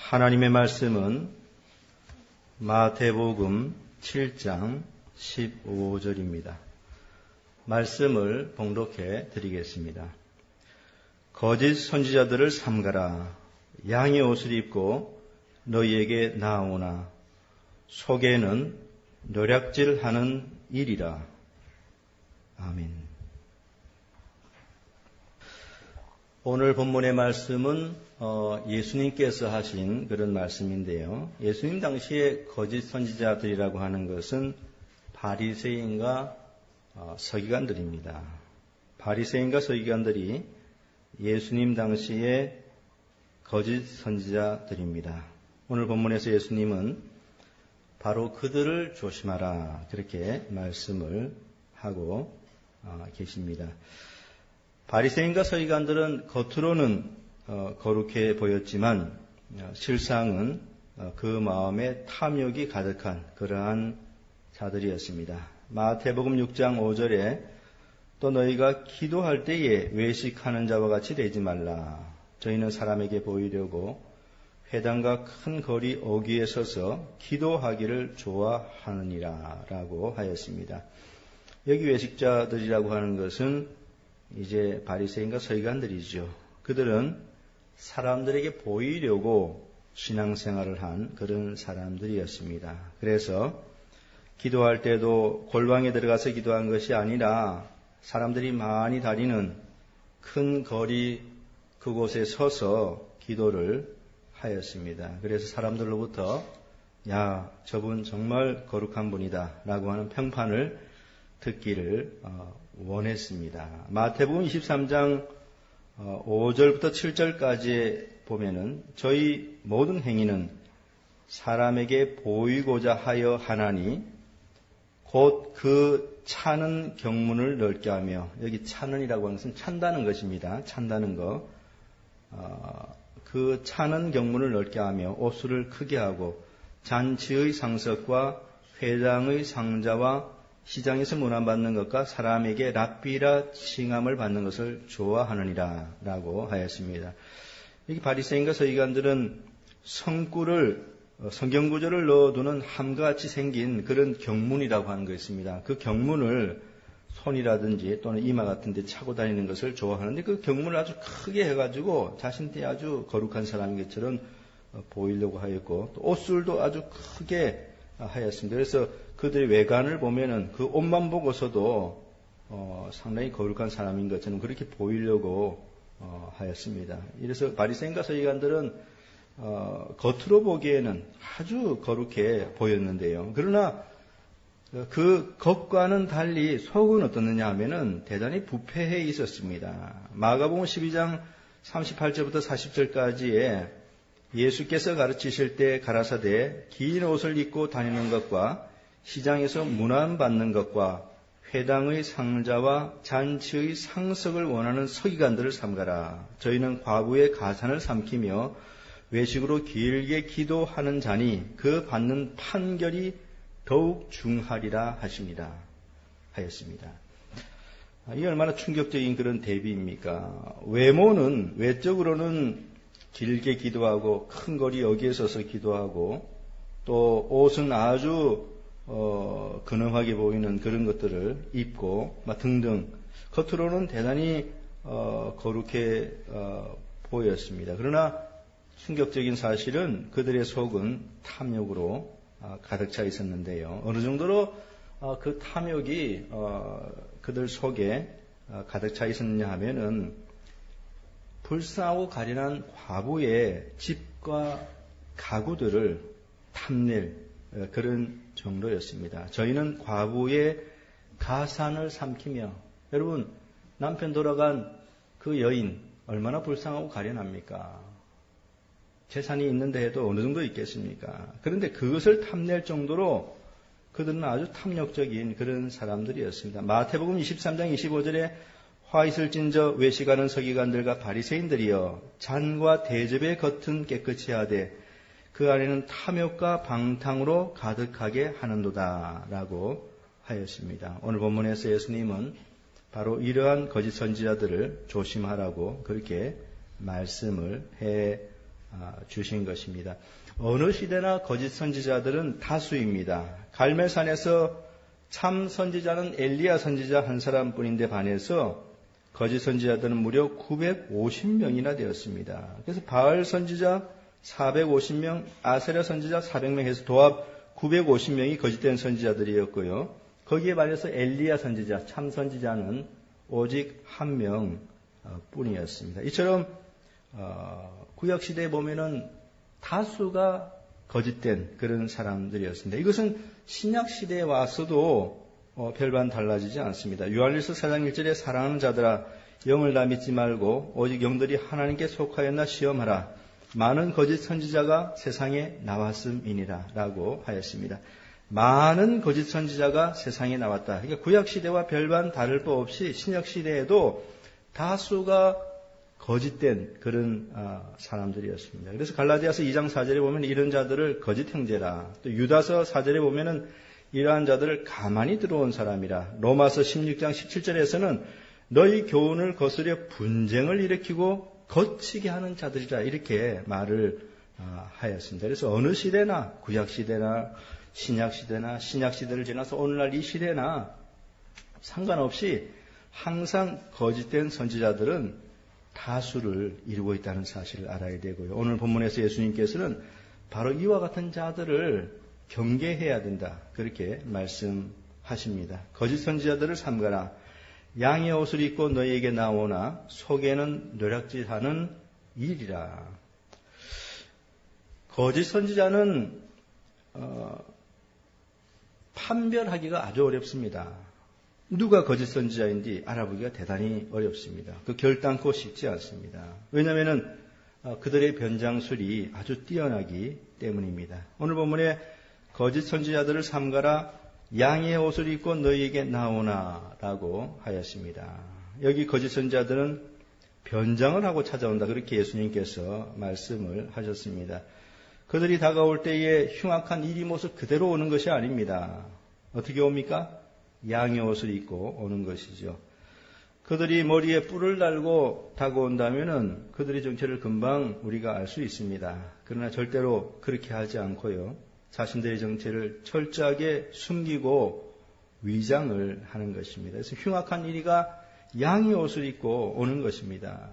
하나님의 말씀은 마태복음 7장 15절입니다. 말씀을 봉독해 드리겠습니다. 거짓 선지자들을 삼가라. 양의 옷을 입고 너희에게 나오나 속에는 노략질하는 일이라. 아멘. 오늘 본문의 말씀은 예수님께서 하신 그런 말씀인데요. 예수님 당시에 거짓 선지자들이라고 하는 것은 바리새인과 서기관들입니다. 바리새인과 서기관들이 예수님 당시에 거짓 선지자들입니다. 오늘 본문에서 예수님은 바로 그들을 조심하라 그렇게 말씀을 하고 계십니다. 바리새인과 서기관들은 겉으로는 거룩해 보였지만 실상은 그 마음에 탐욕이 가득한 그러한 자들이었습니다. 마태복음 6장 5절에 또 너희가 기도할 때에 외식하는 자와 같이 되지 말라. 저희는 사람에게 보이려고 회당과 큰 거리 어귀에 서서 기도하기를 좋아하느니라 라고 하였습니다. 여기 외식자들이라고 하는 것은 이제 바리새인과 서기관들이죠. 그들은 사람들에게 보이려고 신앙생활을 한 그런 사람들이었습니다. 그래서 기도할 때도 골방에 들어가서 기도한 것이 아니라 사람들이 많이 다니는 큰 거리 그곳에 서서 기도를 하였습니다. 그래서 사람들로부터 야, 저분 정말 거룩한 분이다 라고 하는 평판을 듣기를 원했습니다. 마태복음 23장 5절부터 7절까지 보면은 저희 모든 행위는 사람에게 보이고자 하여 하나니 곧 그 차는 경문을 넓게 하며, 여기 차는이라고 하는 것은 찬다는 것입니다. 찬다는 거. 그 차는 경문을 넓게 하며 옷수를 크게 하고 잔치의 상석과 회당의 상자와 시장에서 문안받는 것과 사람에게 랍비라 칭함을 받는 것을 좋아하느니라 라고 하였습니다. 여기 바리새인과 서기관들은 성구를 성경구절을 넣어두는 함과 같이 생긴 그런 경문이라고 하는 것입니다. 그 경문을 손이라든지 또는 이마 같은 데 차고 다니는 것을 좋아하는데 그 경문을 아주 크게 해가지고 자신들이 아주 거룩한 사람인 것처럼 보이려고 하였고 또 옷술도 아주 크게 하였습니다. 그래서 그들의 외관을 보면은 그 옷만 보고서도 상당히 거룩한 사람인 것처럼 그렇게 보이려고 하였습니다. 이래서 바리새인과 서기관들은 겉으로 보기에는 아주 거룩해 보였는데요. 그러나 그 겉과는 달리 속은 어떻느냐 하면은 대단히 부패해 있었습니다. 마가복음 12장 38절부터 40절까지에 예수께서 가르치실 때 가라사대 긴 옷을 입고 다니는 것과 시장에서 문안받는 것과 회당의 상자와 잔치의 상석을 원하는 서기관들을 삼가라. 저희는 과부의 가산을 삼키며 외식으로 길게 기도하는 자니 그 받는 판결이 더욱 중하리라 하였습니다. 이게 얼마나 충격적인 그런 대비입니까? 외적으로는 길게 기도하고 큰 거리 여기에 서서 기도하고 또 옷은 아주 근엄하게 보이는 그런 것들을 입고 등등 겉으로는 대단히 거룩해 보였습니다. 그러나 충격적인 사실은 그들의 속은 탐욕으로 가득 차 있었는데요. 어느 정도로 그 탐욕이 그들 속에 가득 차 있었느냐 하면은 불쌍하고 가련한 과부의 집과 가구들을 탐낼 그런 정도였습니다. 저희는 과부의 가산을 삼키며, 여러분 남편 돌아간 그 여인 얼마나 불쌍하고 가련합니까? 재산이 있는데 해도 어느 정도 있겠습니까? 그런데 그것을 탐낼 정도로 그들은 아주 탐욕적인 그런 사람들이었습니다. 마태복음 23장 25절에 화 있을 찐저 외식하는 서기관들과 바리새인들이여 잔과 대접의 겉은 깨끗이 하되 그 안에는 탐욕과 방탕으로 가득하게 하는도다 라고 하였습니다. 오늘 본문에서 예수님은 바로 이러한 거짓 선지자들을 조심하라고 그렇게 말씀을 해 주신 것입니다. 어느 시대나 거짓 선지자들은 다수입니다. 갈멜산에서 참 선지자는 엘리야 선지자 한 사람뿐인데 반해서 거짓 선지자들은 무려 950명이나 되었습니다. 그래서 바알 선지자 450명, 아세라 선지자 400명 해서 도합 950명이 거짓된 선지자들이었고요. 거기에 반해서 엘리야 선지자, 참 선지자는 오직 한 명 뿐이었습니다. 이처럼 구약시대에 보면은 다수가 거짓된 그런 사람들이었습니다. 이것은 신약시대에 와서도 별반 달라지지 않습니다. 요한일서 4장 1절에 사랑하는 자들아 영을 다 믿지 말고 오직 영들이 하나님께 속하였나 시험하라. 많은 거짓 선지자가 세상에 나왔음이니라 라고 하였습니다. 많은 거짓 선지자가 세상에 나왔다. 그러니까 구약시대와 별반 다를 바 없이 신약시대에도 다수가 거짓된 그런 사람들이었습니다. 그래서 갈라디아서 2장 4절에 보면 이런 자들을 거짓 형제라. 또 유다서 4절에 보면은 이러한 자들을 가만히 들어온 사람이라. 로마서 16장 17절에서는 너희 교훈을 거스려 분쟁을 일으키고 거치게 하는 자들이라 이렇게 말을 하였습니다. 그래서 어느 시대나 구약시대나 신약시대나 신약시대를 지나서 오늘날 이 시대나 상관없이 항상 거짓된 선지자들은 다수를 이루고 있다는 사실을 알아야 되고요. 오늘 본문에서 예수님께서는 바로 이와 같은 자들을 경계해야 된다. 그렇게 말씀하십니다. 거짓 선지자들을 삼가라. 양의 옷을 입고 너희에게 나오나 속에는 노략질하는 일이라. 거짓 선지자는 판별하기가 아주 어렵습니다. 누가 거짓 선지자인지 알아보기가 대단히 어렵습니다. 그 결단코 쉽지 않습니다. 왜냐하면 그들의 변장술이 아주 뛰어나기 때문입니다. 오늘 본문에 거짓 선지자들을 삼가라 양의 옷을 입고 너희에게 나오나 라고 하였습니다. 여기 거짓 선지자들은 변장을 하고 찾아온다. 그렇게 예수님께서 말씀을 하셨습니다. 그들이 다가올 때에 흉악한 이리 모습 그대로 오는 것이 아닙니다. 어떻게 옵니까? 양의 옷을 입고 오는 것이죠. 그들이 머리에 뿔을 달고 다가온다면은 그들의 정체를 금방 우리가 알 수 있습니다. 그러나 절대로 그렇게 하지 않고요. 자신들의 정체를 철저하게 숨기고 위장을 하는 것입니다. 그래서 흉악한 이리가 양의 옷을 입고 오는 것입니다.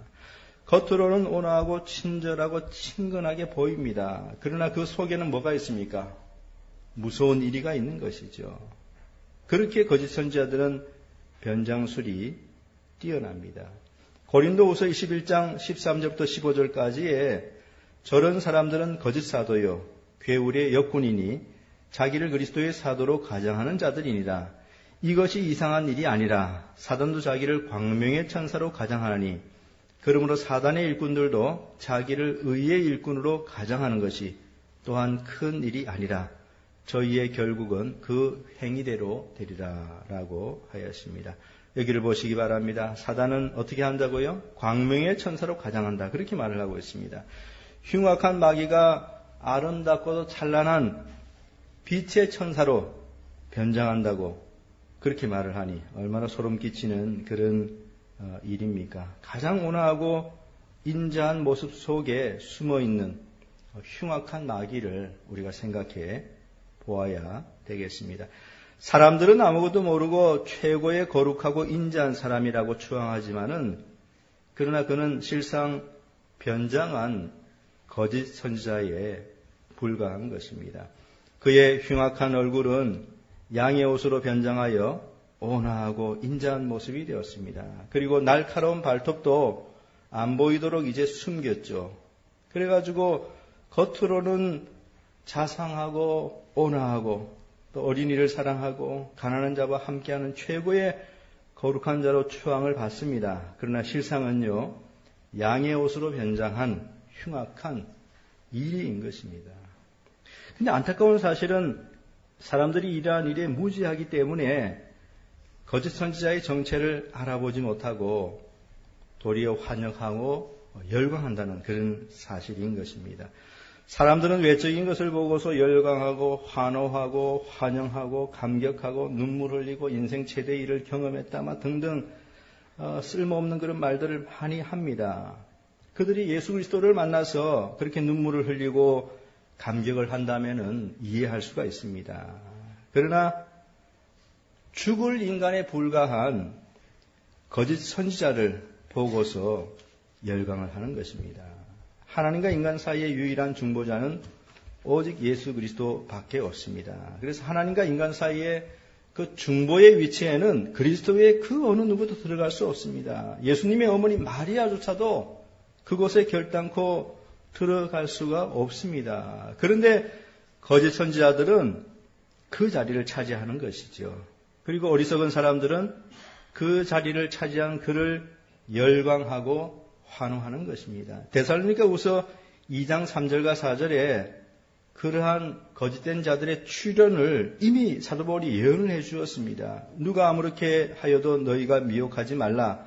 겉으로는 온화하고 친절하고 친근하게 보입니다. 그러나 그 속에는 뭐가 있습니까? 무서운 이리가 있는 것이죠. 그렇게 거짓 선지자들은 변장술이 뛰어납니다. 고린도후서 21장 13절부터 15절까지에 저런 사람들은 거짓 사도요 괴울의 역군이니 자기를 그리스도의 사도로 가장하는 자들이니라. 이것이 이상한 일이 아니라 사단도 자기를 광명의 천사로 가장하나니 그러므로 사단의 일꾼들도 자기를 의의 일꾼으로 가장하는 것이 또한 큰 일이 아니라 저희의 결국은 그 행위대로 되리라 라고 하였습니다. 여기를 보시기 바랍니다. 사단은 어떻게 한다고요? 광명의 천사로 가장한다. 그렇게 말을 하고 있습니다. 흉악한 마귀가 아름답고도 찬란한 빛의 천사로 변장한다고 그렇게 말을 하니 얼마나 소름 끼치는 그런 일입니까? 가장 온화하고 인자한 모습 속에 숨어있는 흉악한 마귀를 우리가 생각해 보아야 되겠습니다. 사람들은 아무것도 모르고 최고의 거룩하고 인자한 사람이라고 추앙하지만은 그러나 그는 실상 변장한 거짓 선지자에 불과한 것입니다. 그의 흉악한 얼굴은 양의 옷으로 변장하여 온화하고 인자한 모습이 되었습니다. 그리고 날카로운 발톱도 안 보이도록 이제 숨겼죠. 그래가지고 겉으로는 자상하고 온화하고 또 어린이를 사랑하고 가난한 자와 함께하는 최고의 거룩한 자로 추앙을 받습니다. 그러나 실상은요, 양의 옷으로 변장한 흉악한 일인 것입니다. 근데 안타까운 사실은 사람들이 이러한 일에 무지하기 때문에 거짓 선지자의 정체를 알아보지 못하고 도리어 환영하고 열광한다는 그런 사실인 것입니다. 사람들은 외적인 것을 보고서 열광하고 환호하고 환영하고 감격하고 눈물 흘리고 인생 최대의 일을 경험했다 등등 쓸모없는 그런 말들을 많이 합니다. 그들이 예수 그리스도를 만나서 그렇게 눈물을 흘리고 감격을 한다면은 이해할 수가 있습니다. 그러나 죽을 인간에 불과한 거짓 선지자를 보고서 열광을 하는 것입니다. 하나님과 인간 사이의 유일한 중보자는 오직 예수 그리스도밖에 없습니다. 그래서 하나님과 인간 사이의 그 중보의 위치에는 그리스도의 그 어느 누구도 들어갈 수 없습니다. 예수님의 어머니 마리아조차도 그곳에 결단코 들어갈 수가 없습니다. 그런데 거짓 선지자들은 그 자리를 차지하는 것이죠. 그리고 어리석은 사람들은 그 자리를 차지한 그를 열광하고 환호하는 것입니다. 데살로니가후서 2장 3절과 4절에 그러한 거짓된 자들의 출현을 이미 사도 바울이 예언을 해 주었습니다. 누가 아무렇게 하여도 너희가 미혹하지 말라.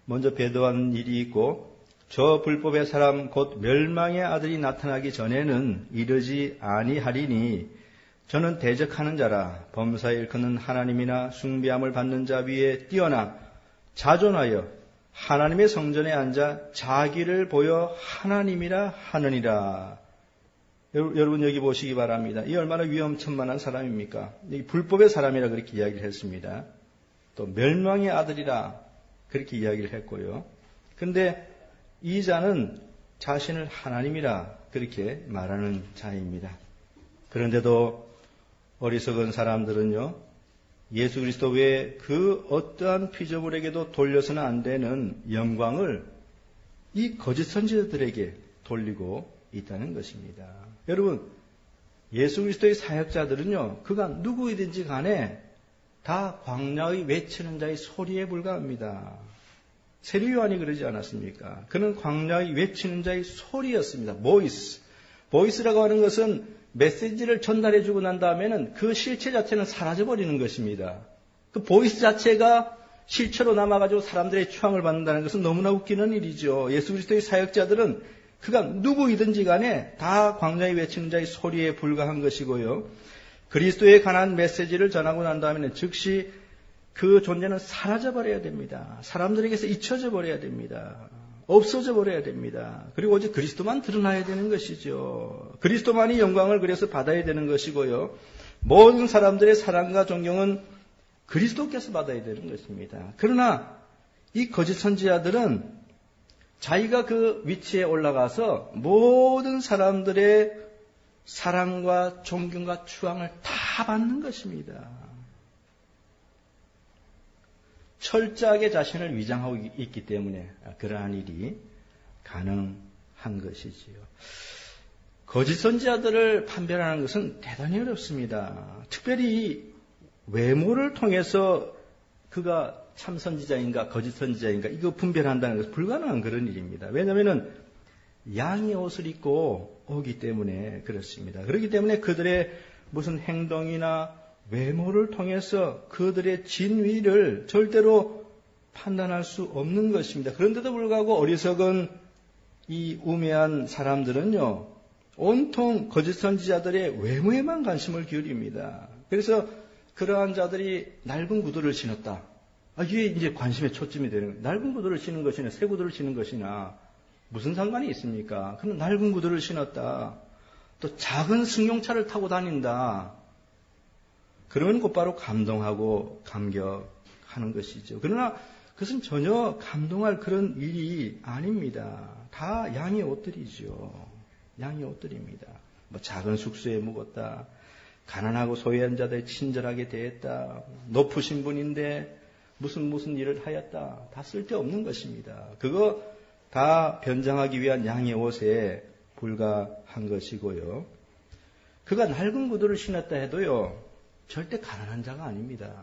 먼저 배도한 일이 있고 저 불법의 사람 곧 멸망의 아들이 나타나기 전에는 이르지 아니하리니 저는 대적하는 자라 범사에 일컫는 하나님이나 숭배함을 받는 자 위에 뛰어나 자존하여 하나님의 성전에 앉아 자기를 보여 하나님이라 하느니라. 여러분 여기 보시기 바랍니다. 이 얼마나 위험천만한 사람입니까? 이 불법의 사람이라 그렇게 이야기를 했습니다. 또 멸망의 아들이라 그렇게 이야기를 했고요. 근데 이 자는 자신을 하나님이라 그렇게 말하는 자입니다. 그런데도 어리석은 사람들은요, 예수 그리스도 외에 그 어떠한 피조물에게도 돌려서는 안 되는 영광을 이 거짓 선지자들에게 돌리고 있다는 것입니다. 여러분, 예수 그리스도의 사역자들은요, 그가 누구이든지 간에 다 광야의 외치는 자의 소리에 불과합니다. 세례 요한이 그러지 않았습니까? 그는 광야의 외치는 자의 소리였습니다. 보이스라고 하는 것은 메시지를 전달해주고 난 다음에는 그 실체 자체는 사라져버리는 것입니다. 그 보이스 자체가 실체로 남아가지고 사람들의 추앙을 받는다는 것은 너무나 웃기는 일이죠. 예수 그리스도의 사역자들은 그가 누구이든지 간에 다 광야에 외치는 자의 소리에 불과한 것이고요. 그리스도에 관한 메시지를 전하고 난 다음에는 즉시 그 존재는 사라져버려야 됩니다. 사람들에게서 잊혀져 버려야 됩니다. 없어져 버려야 됩니다. 그리고 오직 그리스도만 드러나야 되는 것이죠. 그리스도만이 영광을 그래서 받아야 되는 것이고요. 모든 사람들의 사랑과 존경은 그리스도께서 받아야 되는 것입니다. 그러나 이 거짓 선지자들은 자기가 그 위치에 올라가서 모든 사람들의 사랑과 존경과 추앙을 다 받는 것입니다. 철저하게 자신을 위장하고 있기 때문에 그러한 일이 가능한 것이지요. 거짓 선지자들을 판별하는 것은 대단히 어렵습니다. 특별히 외모를 통해서 그가 참 선지자인가 거짓 선지자인가 이거 분별한다는 것은 불가능한 그런 일입니다. 왜냐하면 양의 옷을 입고 오기 때문에 그렇습니다. 그렇기 때문에 그들의 무슨 행동이나 외모를 통해서 그들의 진위를 절대로 판단할 수 없는 것입니다. 그런데도 불구하고 어리석은 이 우매한 사람들은요, 온통 거짓 선지자들의 외모에만 관심을 기울입니다. 그래서 그러한 자들이 낡은 구두를 신었다. 이게 이제 관심의 초점이 되는 거예요. 낡은 구두를 신는 것이나 새 구두를 신는 것이나 무슨 상관이 있습니까? 그는 낡은 구두를 신었다. 또 작은 승용차를 타고 다닌다. 그러면 곧바로 감동하고 감격하는 것이죠. 그러나 그것은 전혀 감동할 그런 일이 아닙니다. 다 양의 옷들이죠. 양의 옷들입니다. 작은 숙소에 묵었다. 가난하고 소외한 자들에 친절하게 대했다. 높으신 분인데 무슨 일을 하였다. 다 쓸데없는 것입니다. 그거 다 변장하기 위한 양의 옷에 불과한 것이고요. 그가 낡은 구두를 신었다 해도요. 절대 가난한 자가 아닙니다.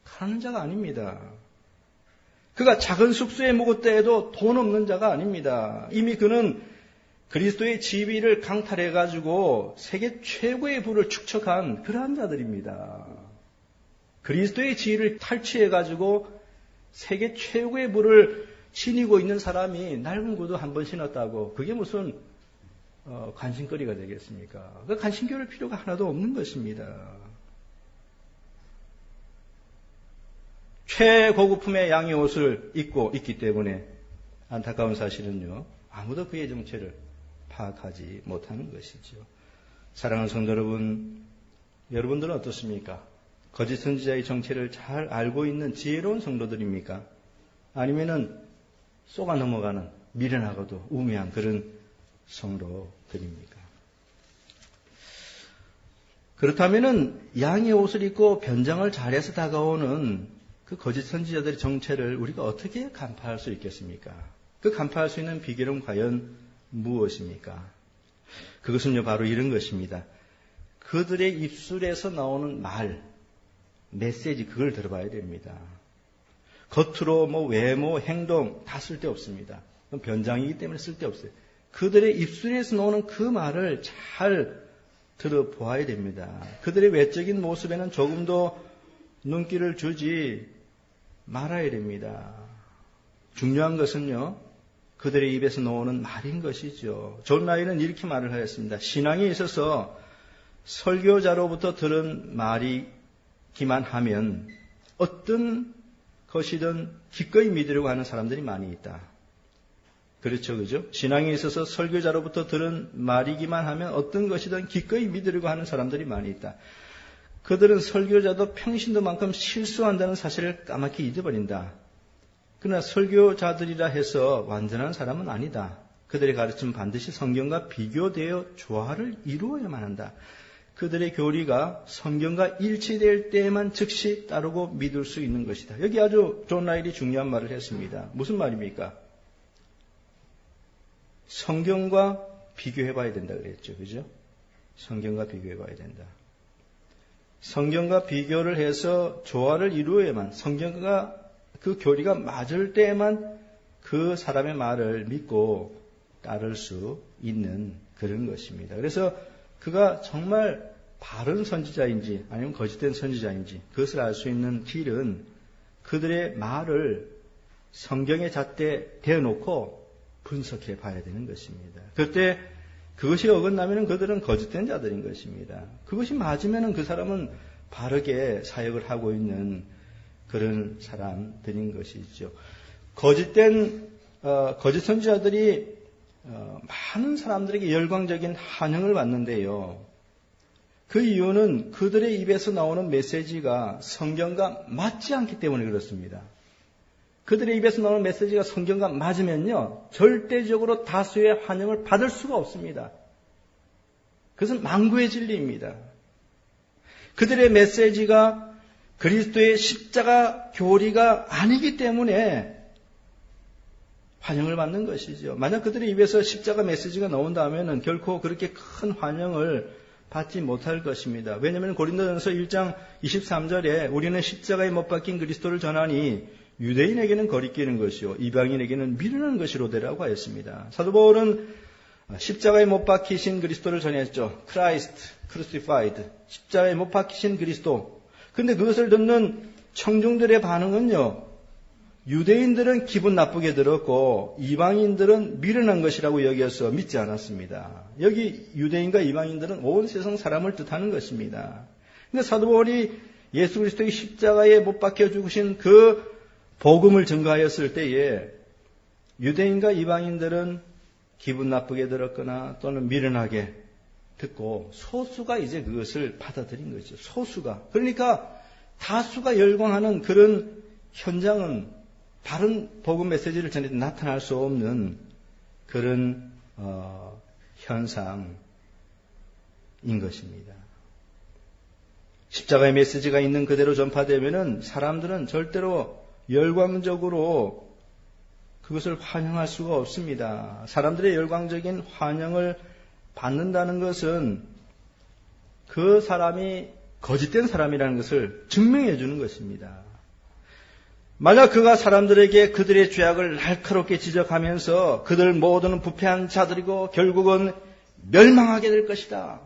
가난한 자가 아닙니다. 그가 작은 숙소에 묵었다 해도 돈 없는 자가 아닙니다. 이미 그는 그리스도의 지위를 강탈해가지고 세계 최고의 부를 축적한 그러한 자들입니다. 그리스도의 지위를 탈취해가지고 세계 최고의 부를 지니고 있는 사람이 낡은 구두 한 번 신었다고 그게 무슨 관심거리가 되겠습니까? 그 관심 기울일 필요가 하나도 없는 것입니다. 최고급품의 양의 옷을 입고 있기 때문에 안타까운 사실은요, 아무도 그의 정체를 파악하지 못하는 것이죠. 사랑하는 성도 여러분, 여러분들은 어떻습니까? 거짓 선지자의 정체를 잘 알고 있는 지혜로운 성도들입니까? 아니면은 쏘가 넘어가는 미련하고도 우매한 그런 성도들입니까? 그렇다면은 양의 옷을 입고 변장을 잘해서 다가오는 그 거짓 선지자들의 정체를 우리가 어떻게 간파할 수 있겠습니까? 그 간파할 수 있는 비결은 과연 무엇입니까? 그것은요, 바로 이런 것입니다. 그들의 입술에서 나오는 말, 메시지, 그걸 들어봐야 됩니다. 겉으로 외모, 행동 다 쓸데없습니다. 그건 변장이기 때문에 쓸데없어요. 그들의 입술에서 나오는 그 말을 잘 들어보아야 됩니다. 그들의 외적인 모습에는 조금도 눈길을 주지 말아야 됩니다. 중요한 것은요, 그들의 입에서 나오는 말인 것이죠. 존 라이는 이렇게 말을 하였습니다. 신앙에 있어서 설교자로부터 들은 말이기만 하면 어떤 것이든 기꺼이 믿으려고 하는 사람들이 많이 있다. 그렇죠, 그죠? 신앙에 있어서 설교자로부터 들은 말이기만 하면 어떤 것이든 기꺼이 믿으려고 하는 사람들이 많이 있다. 그들은 설교자도 평신도만큼 실수한다는 사실을 까맣게 잊어버린다. 그러나 설교자들이라 해서 완전한 사람은 아니다. 그들의 가르침은 반드시 성경과 비교되어 조화를 이루어야만 한다. 그들의 교리가 성경과 일치될 때에만 즉시 따르고 믿을 수 있는 것이다. 여기 아주 존 라일이 중요한 말을 했습니다. 무슨 말입니까? 성경과 비교해봐야 된다 그랬죠. 그죠? 성경과 비교해봐야 된다. 성경과 비교를 해서 조화를 이루어야만, 성경과 그 교리가 맞을 때에만 그 사람의 말을 믿고 따를 수 있는 그런 것입니다. 그래서 그가 정말 바른 선지자인지 아니면 거짓된 선지자인지 그것을 알 수 있는 길은 그들의 말을 성경에 잣대어 놓고 분석해 봐야 되는 것입니다. 그때 그것이 어긋나면 그들은 거짓된 자들인 것입니다. 그것이 맞으면 그 사람은 바르게 사역을 하고 있는 그런 사람들인 것이죠. 거짓 선지자들이 많은 사람들에게 열광적인 환영을 받는데요. 그 이유는 그들의 입에서 나오는 메시지가 성경과 맞지 않기 때문에 그렇습니다. 그들의 입에서 나오는 메시지가 성경과 맞으면요, 절대적으로 다수의 환영을 받을 수가 없습니다. 그것은 망구의 진리입니다. 그들의 메시지가 그리스도의 십자가 교리가 아니기 때문에 환영을 받는 것이죠. 만약 그들의 입에서 십자가 메시지가 나온다면 결코 그렇게 큰 환영을 받지 못할 것입니다. 왜냐하면 고린도전서 1장 23절에 우리는 십자가에 못 박힌 그리스도를 전하니 유대인에게는 거리끼는 것이요 이방인에게는 미루는 것이로되라고 하였습니다. 사도 바울은 십자가에 못 박히신 그리스도를 전했죠. Christ crucified. 십자가에 못 박히신 그리스도. 근데 그것을 듣는 청중들의 반응은요, 유대인들은 기분 나쁘게 들었고 이방인들은 미련한 것이라고 여겨서 믿지 않았습니다. 여기 유대인과 이방인들은 온 세상 사람을 뜻하는 것입니다. 그러니까 사도 바울이 예수 그리스도의 십자가에 못 박혀 죽으신 그 복음을 증거하였을 때에 유대인과 이방인들은 기분 나쁘게 들었거나 또는 미련하게 듣고 소수가 이제 그것을 받아들인 거죠. 소수가. 그러니까 다수가 열광하는 그런 현장은 다른 복음 메시지를 전해도 나타날 수 없는 그런 현상인 것입니다. 십자가의 메시지가 있는 그대로 전파되면은 사람들은 절대로 열광적으로 그것을 환영할 수가 없습니다. 사람들의 열광적인 환영을 받는다는 것은 그 사람이 거짓된 사람이라는 것을 증명해 주는 것입니다. 만약 그가 사람들에게 그들의 죄악을 날카롭게 지적하면서 그들 모두는 부패한 자들이고 결국은 멸망하게 될 것이다.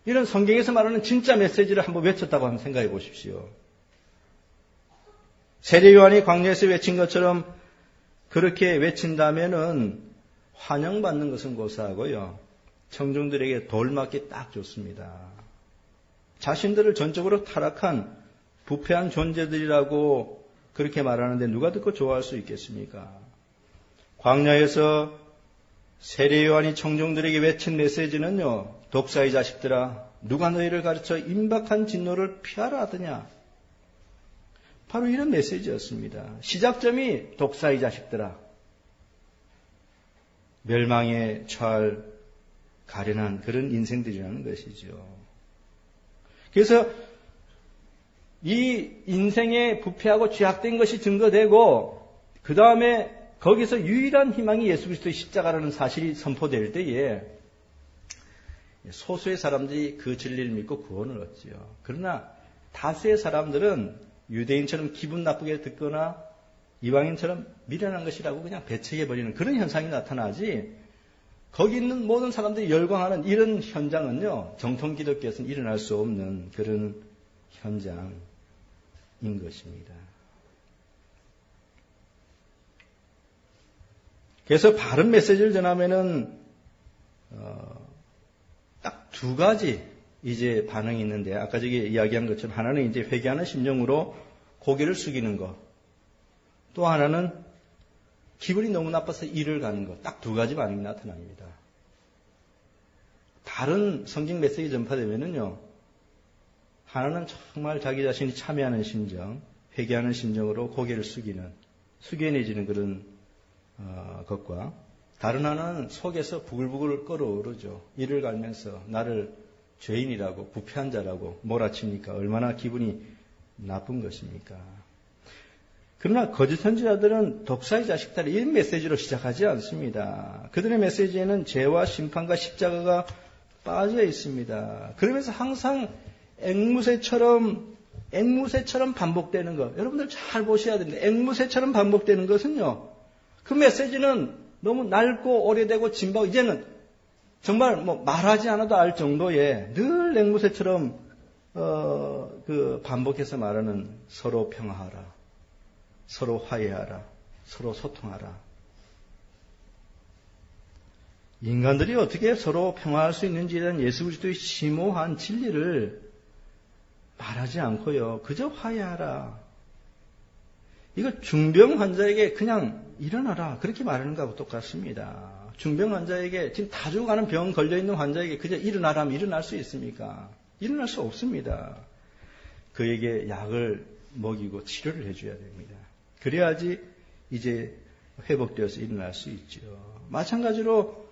이런 성경에서 말하는 진짜 메시지를 한번 외쳤다고 한번 생각해 보십시오. 세례 요한이 광야에서 외친 것처럼 그렇게 외친다면은 환영받는 것은 고사하고요. 청중들에게 돌맞기 딱 좋습니다. 자신들을 전적으로 타락한 부패한 존재들이라고 그렇게 말하는데 누가 듣고 좋아할 수 있겠습니까? 광야에서 세례 요한이 청중들에게 외친 메시지는요, 독사의 자식들아, 누가 너희를 가르쳐 임박한 진노를 피하라 하더냐? 바로 이런 메시지였습니다. 시작점이 독사의 자식들아, 멸망에 처할 가련한 그런 인생들이라는 것이죠. 그래서 이 인생에 부패하고 죄악된 것이 증거되고 그 다음에 거기서 유일한 희망이 예수 그리스도의 십자가라는 사실이 선포될 때에 소수의 사람들이 그 진리를 믿고 구원을 얻지요. 그러나 다수의 사람들은 유대인처럼 기분 나쁘게 듣거나 이방인처럼 미련한 것이라고 그냥 배척해버리는 그런 현상이 나타나지, 거기 있는 모든 사람들이 열광하는 이런 현장은요, 정통 기독교에서는 일어날 수 없는 그런 현장인 것입니다. 그래서 바른 메시지를 전하면은 딱 두 가지 이제 반응이 있는데, 아까 저기 이야기한 것처럼 하나는 이제 회개하는 심령으로 고개를 숙이는 것, 또 하나는 기분이 너무 나빠서 일을 가는 것, 딱 두 가지 반응이 나타납니다. 다른 성경 메시지 전파되면은요, 하나는 정말 자기 자신이 참여하는 심정, 회개하는 심정으로 고개를 숙연해지는 그런 것과, 다른 하나는 속에서 부글부글 끓어오르죠. 이를 갈면서 나를 죄인이라고, 부패한 자라고 몰아치니까 얼마나 기분이 나쁜 것입니까? 그러나 거짓 선지자들은 독사의 자식들, 이 메시지로 시작하지 않습니다. 그들의 메시지에는 죄와 심판과 십자가가 빠져 있습니다. 그러면서 항상 앵무새처럼 반복되는 것. 여러분들 잘 보셔야 됩니다. 앵무새처럼 반복되는 것은요, 그 메시지는 너무 낡고 오래되고 진보하고 이제는 정말 말하지 않아도 알 정도의 늘 앵무새처럼 반복해서 말하는 서로 평화하라, 서로 화해하라, 서로 소통하라. 인간들이 어떻게 서로 평화할 수 있는지에 대한 예수 그리스도의 심오한 진리를 말하지 않고요, 그저 화해하라. 이거 중병 환자에게 그냥 일어나라 그렇게 말하는 것하고 똑같습니다. 중병 환자에게, 지금 다 죽어가는 병 걸려있는 환자에게 그저 일어나라 하면 일어날 수 있습니까? 일어날 수 없습니다. 그에게 약을 먹이고 치료를 해줘야 됩니다. 그래야지 이제 회복되어서 일어날 수 있죠. 마찬가지로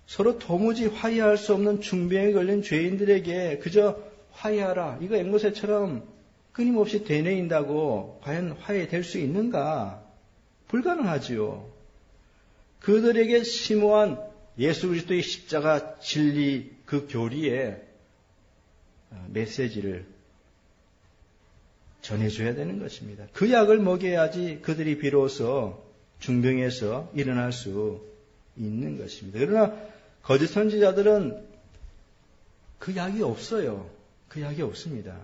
서로 도무지 화해할 수 없는 중병에 걸린 죄인들에게 그저 화해하라, 이거 앵무새처럼 끊임없이 되뇌인다고 과연 화해될 수 있는가? 불가능하지요. 그들에게 심오한 예수 그리스도의 십자가 진리 그 교리의 메시지를 전해줘야 되는 것입니다. 그 약을 먹여야지 그들이 비로소 중병에서 일어날 수 있는 것입니다. 그러나 거짓 선지자들은 그 약이 없어요. 그 약이 없습니다.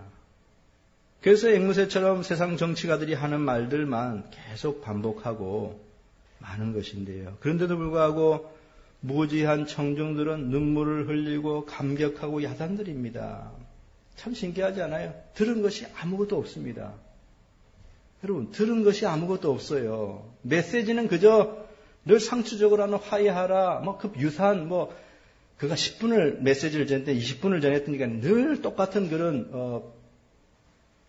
그래서 앵무새처럼 세상 정치가들이 하는 말들만 계속 반복하고 많은 것인데요. 그런데도 불구하고 무지한 청중들은 눈물을 흘리고 감격하고 야단들입니다. 참 신기하지 않아요? 들은 것이 아무것도 없습니다. 여러분, 들은 것이 아무것도 없어요. 메시지는 그저 늘 상투적으로 하는 화해하라, 그 유사한, 그가 10분을 메시지를 전했는데 20분을 전했으니까 늘 똑같은 그런,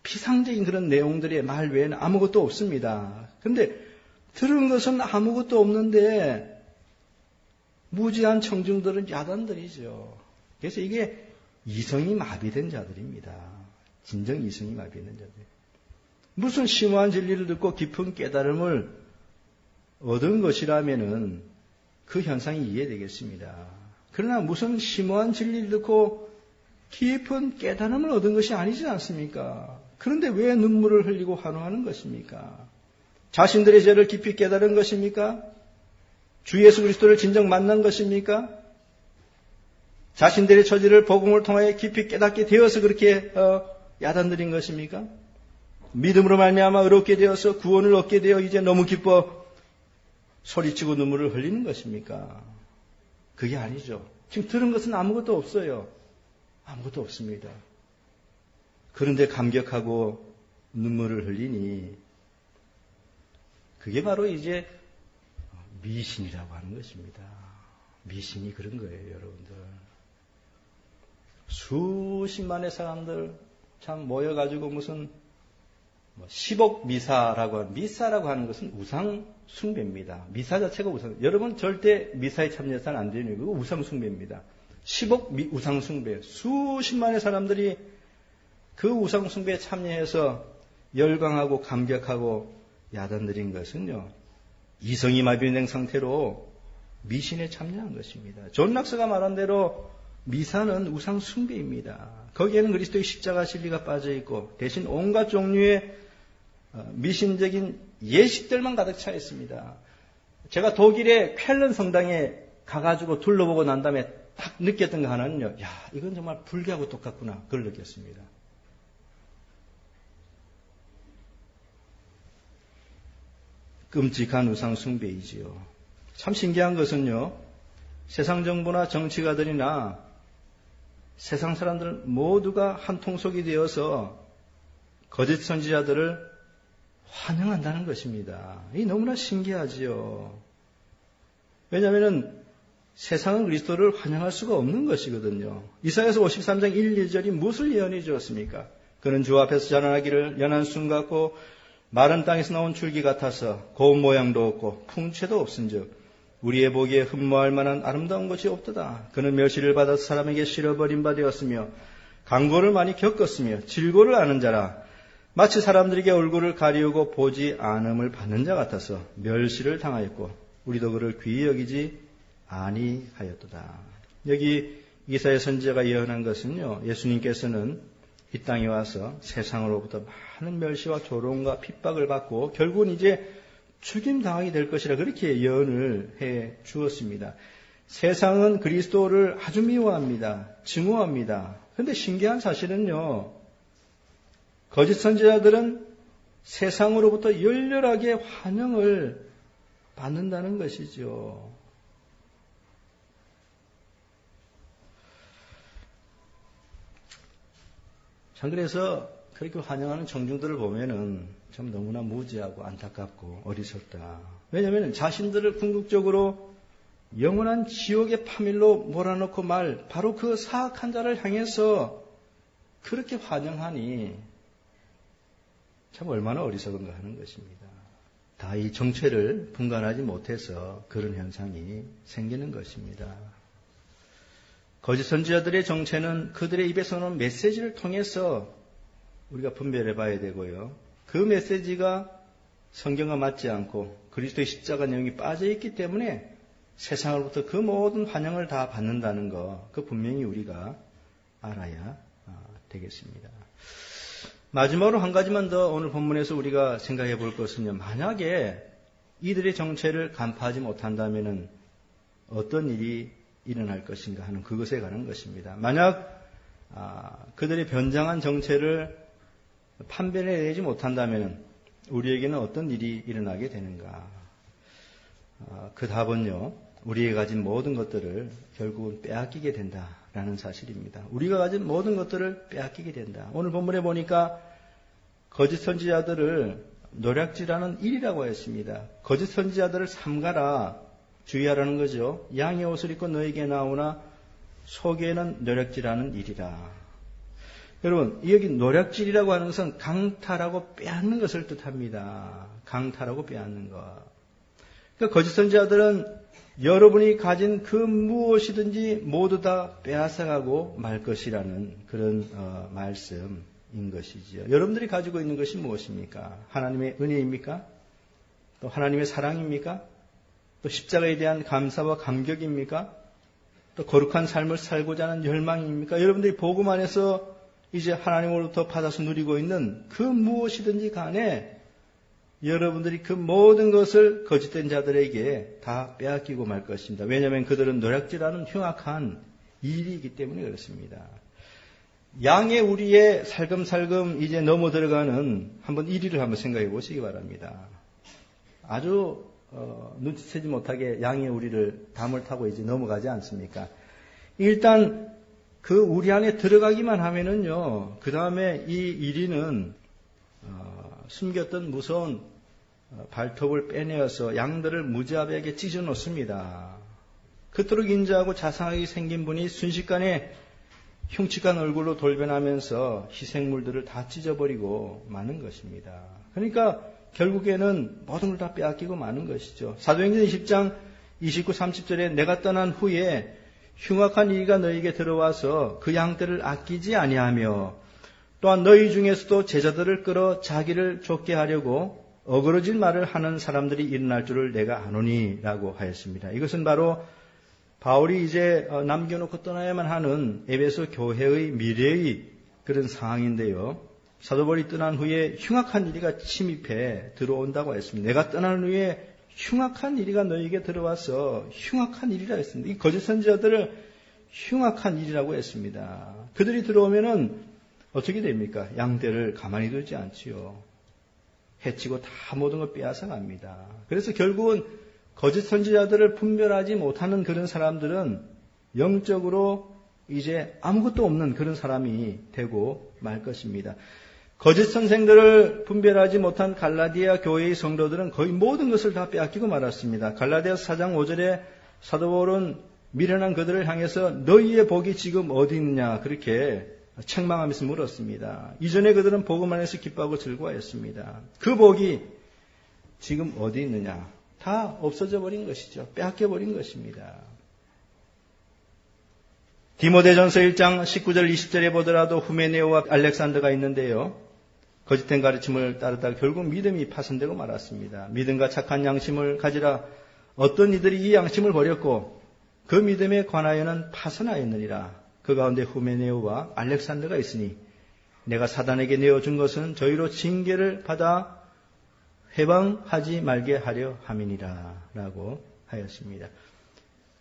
피상적인 그런 내용들의 말 외에는 아무것도 없습니다. 그런데 들은 것은 아무것도 없는데 무지한 청중들은 야단들이죠. 그래서 이게 이성이 마비된 자들입니다. 진정 이성이 마비된 자들. 무슨 심오한 진리를 듣고 깊은 깨달음을 얻은 것이라면은 그 현상이 이해되겠습니다. 그러나 무슨 심오한 진리를 듣고 깊은 깨달음을 얻은 것이 아니지 않습니까? 그런데 왜 눈물을 흘리고 환호하는 것입니까? 자신들의 죄를 깊이 깨달은 것입니까? 주 예수 그리스도를 진정 만난 것입니까? 자신들의 처지를 복음을 통하여 깊이 깨닫게 되어서 그렇게 야단드린 것입니까? 믿음으로 말미암아 의롭게 되어서 구원을 얻게 되어 이제 너무 기뻐 소리치고 눈물을 흘리는 것입니까? 그게 아니죠. 지금 들은 것은 아무것도 없어요. 아무것도 없습니다. 그런데 감격하고 눈물을 흘리니 그게 바로 이제 미신이라고 하는 것입니다. 미신이 그런 거예요, 여러분들. 수십만의 사람들 참 모여가지고 무슨 10억 미사라고 하는 것은 우상 숭배입니다. 미사 자체가 우상. 여러분 절대 미사에 참여해서는 안 되는 거고 우상 숭배입니다. 10억 우상 숭배. 수십만의 사람들이 그 우상 숭배에 참여해서 열광하고 감격하고 야단들인 것은요, 이성이 마비된 상태로 미신에 참여한 것입니다. 존 락스가 말한 대로 미사는 우상 숭배입니다. 거기에는 그리스도의 십자가 진리가 빠져 있고 대신 온갖 종류의 미신적인 예식들만 가득 차 있습니다. 제가 독일의 쾰른 성당에 가가지고 둘러보고 난 다음에 딱 느꼈던 거 하나는요, 야, 이건 정말 불교하고 똑같구나. 그걸 느꼈습니다. 끔찍한 우상 숭배이지요. 참 신기한 것은요, 세상 정부나 정치가들이나 세상 사람들 모두가 한 통속이 되어서 거짓 선지자들을 환영한다는 것입니다. 이 너무나 신기하지요. 왜냐하면 세상은 그리스도를 환영할 수가 없는 것이거든요. 이사야서 53장 1, 2절이 무엇을 예언해 주었습니까? 그는 주 앞에서 자라나기를 연한 순 같고 마른 땅에서 나온 줄기 같아서 고운 모양도 없고 풍채도 없은즉 우리의 보기에 흠모할 만한 아름다운 것이 없도다. 그는 멸시를 받아서 사람에게 실어버린 바 되었으며 강고를 많이 겪었으며 질고를 아는 자라. 마치 사람들에게 얼굴을 가리우고 보지 않음을 받는 자 같아서 멸시를 당하였고 우리도 그를 귀히 여기지 아니하였도다. 여기 이사야 선지자가 예언한 것은요, 예수님께서는 이 땅에 와서 세상으로부터 많은 멸시와 조롱과 핍박을 받고 결국은 이제 죽임당하게 될 것이라 그렇게 예언을 해 주었습니다. 세상은 그리스도를 아주 미워합니다. 증오합니다. 그런데 신기한 사실은요, 거짓 선지자들은 세상으로부터 열렬하게 환영을 받는다는 것이죠. 참 그래서 그렇게 환영하는 청중들을 보면은 참 너무나 무지하고 안타깝고 어리석다. 왜냐하면 자신들을 궁극적으로 영원한 지옥의 파밀로 몰아넣고 말 바로 그 사악한 자를 향해서 그렇게 환영하니 참 얼마나 어리석은가 하는 것입니다. 다 이 정체를 분간하지 못해서 그런 현상이 생기는 것입니다. 거짓 선지자들의 정체는 그들의 입에서 나오는 메시지를 통해서 우리가 분별해 봐야 되고요. 그 메시지가 성경과 맞지 않고 그리스도의 십자가 내용이 빠져 있기 때문에 세상으로부터 그 모든 환영을 다 받는다는 거, 그 분명히 우리가 알아야 되겠습니다. 마지막으로 한 가지만 더 오늘 본문에서 우리가 생각해 볼 것은요. 만약에 이들의 정체를 간파하지 못한다면 어떤 일이 일어날 것인가 하는 그것에 관한 것입니다. 만약 그들의 변장한 정체를 판별해내지 못한다면 우리에게는 어떤 일이 일어나게 되는가? 그 답은요, 우리가 가진 모든 것들을 결국은 빼앗기게 된다라는 사실입니다. 우리가 가진 모든 것들을 빼앗기게 된다. 오늘 본문에 보니까 거짓 선지자들을 노략질하는 일이라고 했습니다. 거짓 선지자들을 삼가라, 주의하라는 거죠. 양의 옷을 입고 너에게 나오나 속에는 노략질하는 일이라. 여러분, 여기 노략질이라고 하는 것은 강탈하고 빼앗는 것을 뜻합니다. 강탈하고 빼앗는 것. 그러니까 거짓 선지자들은 여러분이 가진 그 무엇이든지 모두 다 빼앗아가고 말 것이라는 그런 말씀인 것이지요. 여러분들이 가지고 있는 것이 무엇입니까? 하나님의 은혜입니까? 또 하나님의 사랑입니까? 또 십자가에 대한 감사와 감격입니까? 또 거룩한 삶을 살고자 하는 열망입니까? 여러분들이 복음 안에서 이제 하나님으로부터 받아서 누리고 있는 그 무엇이든지 간에 여러분들이 그 모든 것을 거짓된 자들에게 다 빼앗기고 말 것입니다. 왜냐하면 그들은 노략질하는 흉악한 일이기 때문에 그렇습니다. 양의 우리에 살금살금 이제 넘어 들어가는 한번 1위를 한번 생각해 보시기 바랍니다. 아주 눈치채지 못하게 양의 우리를 담을 타고 이제 넘어가지 않습니까? 일단 그 우리 안에 들어가기만 하면은요, 그 다음에 이 1위는 숨겼던 무서운 발톱을 빼내어서 양들을 무자비하게 찢어 놓습니다. 그토록 인자하고 자상하게 생긴 분이 순식간에 흉측한 얼굴로 돌변하면서 희생물들을 다 찢어버리고 마는 것입니다. 그러니까 결국에는 모든 걸 다 빼앗기고 마는 것이죠. 사도행전 20장 29, 30절에 내가 떠난 후에 흉악한 이가 너희에게 들어와서 그 양떼를 아끼지 아니하며 또한 너희 중에서도 제자들을 끌어 자기를 쫓게 하려고 어그러질 말을 하는 사람들이 일어날 줄을 내가 아노니 라고 하였습니다. 이것은 바로 바울이 이제 남겨놓고 떠나야만 하는 에베소 교회의 미래의 그런 상황인데요. 사도 바울이 떠난 후에 흉악한 이리가 침입해 들어온다고 했습니다. 내가 떠난 후에 흉악한 이리가 너희에게 들어와서 흉악한 일이라 했습니다. 이 거짓 선지자들을 흉악한 일이라고 했습니다. 그들이 들어오면은 어떻게 됩니까? 양떼를 가만히 두지 않지요. 해치고 다 모든 걸 빼앗아 갑니다. 그래서 결국은 거짓 선지자들을 분별하지 못하는 그런 사람들은 영적으로 이제 아무것도 없는 그런 사람이 되고 말 것입니다. 거짓 선생들을 분별하지 못한 갈라디아 교회의 성도들은 거의 모든 것을 다 빼앗기고 말았습니다. 갈라디아서 4장 5절에 사도 바울은 미련한 그들을 향해서 너희의 복이 지금 어디 있느냐 그렇게 책망하면서 물었습니다. 이전에 그들은 복음 안에서 기뻐하고 즐거워했습니다. 그 복이 지금 어디 있느냐? 다 없어져 버린 것이죠. 빼앗겨 버린 것입니다. 디모데전서 1장 19절 20절에 보더라도 후메네오와 알렉산더가 있는데요. 거짓된 가르침을 따르다가 결국 믿음이 파손되고 말았습니다. 믿음과 착한 양심을 가지라. 어떤 이들이 이 양심을 버렸고 그 믿음에 관하여는 파손하였느니라. 그 가운데 후메네오와 알렉산더가 있으니 내가 사단에게 내어준 것은 저희로 징계를 받아 회방하지 말게 하려 함이니라 라고 하였습니다.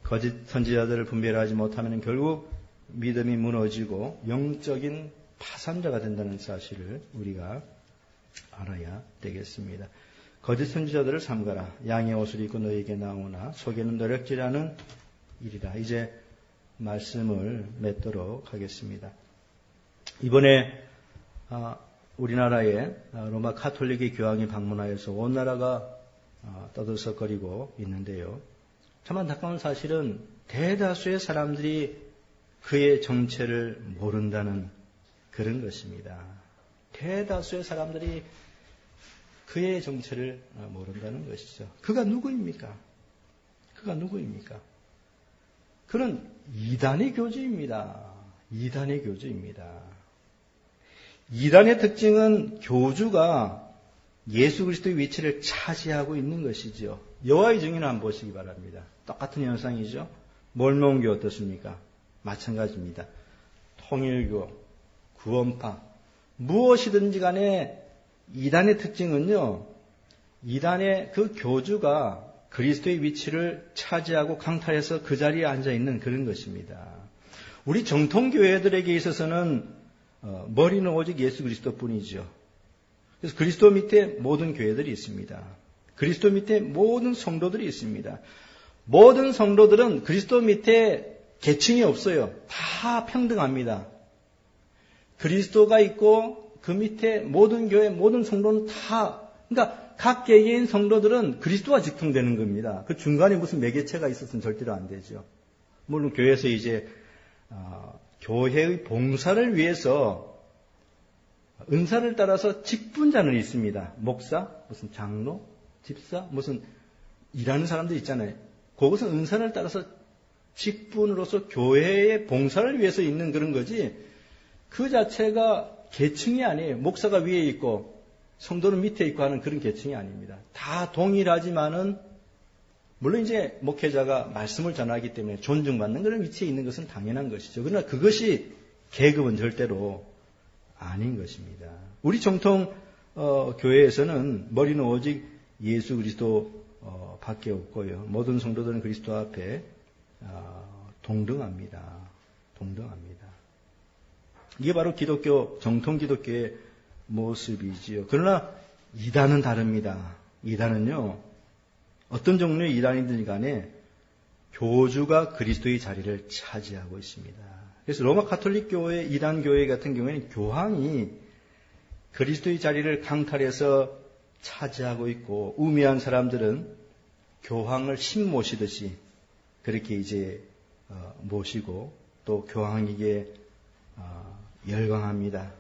거짓 선지자들을 분별하지 못하면 결국 믿음이 무너지고 영적인 파산자가 된다는 사실을 우리가 알아야 되겠습니다. 거짓 선지자들을 삼가라. 양의 옷을 입고 너에게 나오나 속에는 노력질하는 일이라. 이제 말씀을 맺도록 하겠습니다. 이번에 우리나라에 로마 카톨릭의 교황이 방문하여서 온 나라가 떠들썩거리고 있는데요. 참 안타까운 사실은 대다수의 사람들이 그의 정체를 모른다는 그런 것입니다. 대다수의 사람들이 그의 정체를 모른다는 것이죠. 그가 누구입니까? 그가 누구입니까? 그는 이단의 교주입니다. 이단의 교주입니다. 이단의 특징은 교주가 예수 그리스도의 위치를 차지하고 있는 것이죠. 여호와의 증인을 한번 보시기 바랍니다. 똑같은 현상이죠. 몰몬교 어떻습니까? 마찬가지입니다. 통일교, 구원파, 무엇이든지 간에 이단의 특징은요. 이단의 그 교주가 그리스도의 위치를 차지하고 강탈해서 그 자리에 앉아있는 그런 것입니다. 우리 정통교회들에게 있어서는 머리는 오직 예수 그리스도뿐이죠. 그래서 그리스도 밑에 모든 교회들이 있습니다. 그리스도 밑에 모든 성도들이 있습니다. 모든 성도들은 그리스도 밑에 계층이 없어요. 다 평등합니다. 그리스도가 있고 그 밑에 모든 교회, 모든 성도는 다, 그러니까 각 개개인 성도들은 그리스도와 직통되는 겁니다. 그 중간에 무슨 매개체가 있어서는 절대로 안 되죠. 물론 교회에서 이제 교회의 봉사를 위해서 은사를 따라서 직분자는 있습니다. 목사, 무슨 장로, 집사, 무슨 일하는 사람들 있잖아요. 그것은 은사를 따라서 직분으로서 교회의 봉사를 위해서 있는 그런 거지 그 자체가 계층이 아니에요. 목사가 위에 있고 성도는 밑에 있고 하는 그런 계층이 아닙니다. 다 동일하지만은 물론 이제 목회자가 말씀을 전하기 때문에 존중받는 그런 위치에 있는 것은 당연한 것이죠. 그러나 그것이 계급은 절대로 아닌 것입니다. 우리 정통 교회에서는 머리는 오직 예수 그리스도 밖에 없고요. 모든 성도들은 그리스도 앞에 동등합니다. 동등합니다. 이게 바로 기독교, 정통 기독교의 모습이지요. 그러나 이단은 다릅니다. 이단은요, 어떤 종류의 이단이든 간에 교주가 그리스도의 자리를 차지하고 있습니다. 그래서 로마 카톨릭 교회, 이단 교회 같은 경우에는 교황이 그리스도의 자리를 강탈해서 차지하고 있고 우매한 사람들은 교황을 신 모시듯이 그렇게 이제 모시고 또 교황에게 열광합니다.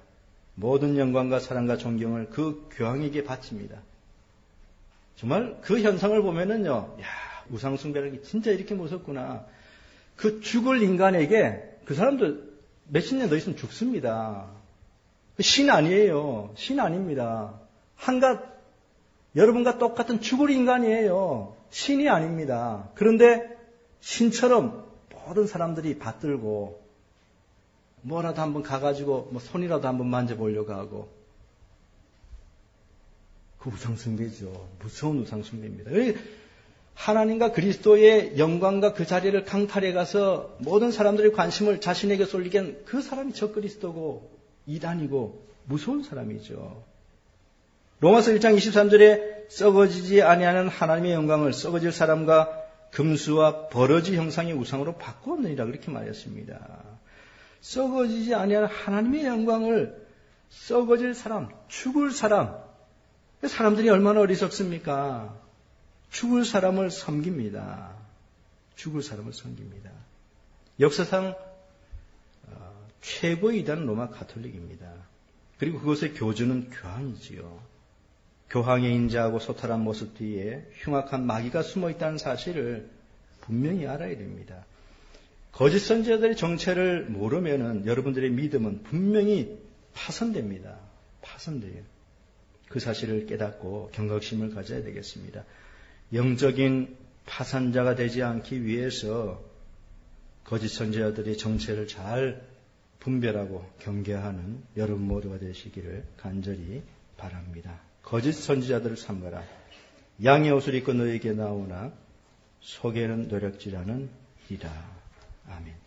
모든 영광과 사랑과 존경을 그 교황에게 바칩니다. 정말 그 현상을 보면은요, 우상 숭배라는 게 진짜 이렇게 무섭구나. 그 죽을 인간에게 그 사람도 몇십 년 더 있으면 죽습니다. 신 아니에요. 신 아닙니다. 한갓 여러분과 똑같은 죽을 인간이에요. 신이 아닙니다. 그런데 신처럼 모든 사람들이 받들고 뭐라도 한번 가가지고 손이라도 한번 만져보려고 하고 그 우상숭배죠. 무서운 우상숭배입니다. 하나님과 그리스도의 영광과 그 자리를 강탈해 가서 모든 사람들의 관심을 자신에게 쏠리게 그 사람이 적그리스도고 이단이고 무서운 사람이죠. 로마서 1장 23절에 썩어지지 아니하는 하나님의 영광을 썩어질 사람과 금수와 버러지 형상의 우상으로 바꾸었느니라 그렇게 말했습니다. 썩어지지 아니하는 하나님의 영광을 썩어질 사람, 죽을 사람, 사람들이 얼마나 어리석습니까? 죽을 사람을 섬깁니다. 죽을 사람을 섬깁니다. 역사상 최고의 이단은 로마 가톨릭입니다. 그리고 그것의 교주는 교황이지요. 교황의 인자하고 소탈한 모습 뒤에 흉악한 마귀가 숨어 있다는 사실을 분명히 알아야 됩니다. 거짓 선지자들의 정체를 모르면은 여러분들의 믿음은 분명히 파손됩니다. 파손돼요. 그 사실을 깨닫고 경각심을 가져야 되겠습니다. 영적인 파산자가 되지 않기 위해서 거짓 선지자들의 정체를 잘 분별하고 경계하는 여러분 모두가 되시기를 간절히 바랍니다. 거짓 선지자들을 삼가라. 양의 옷을 입고 너에게 나오나 속에는 노략질하는 이라. 아멘.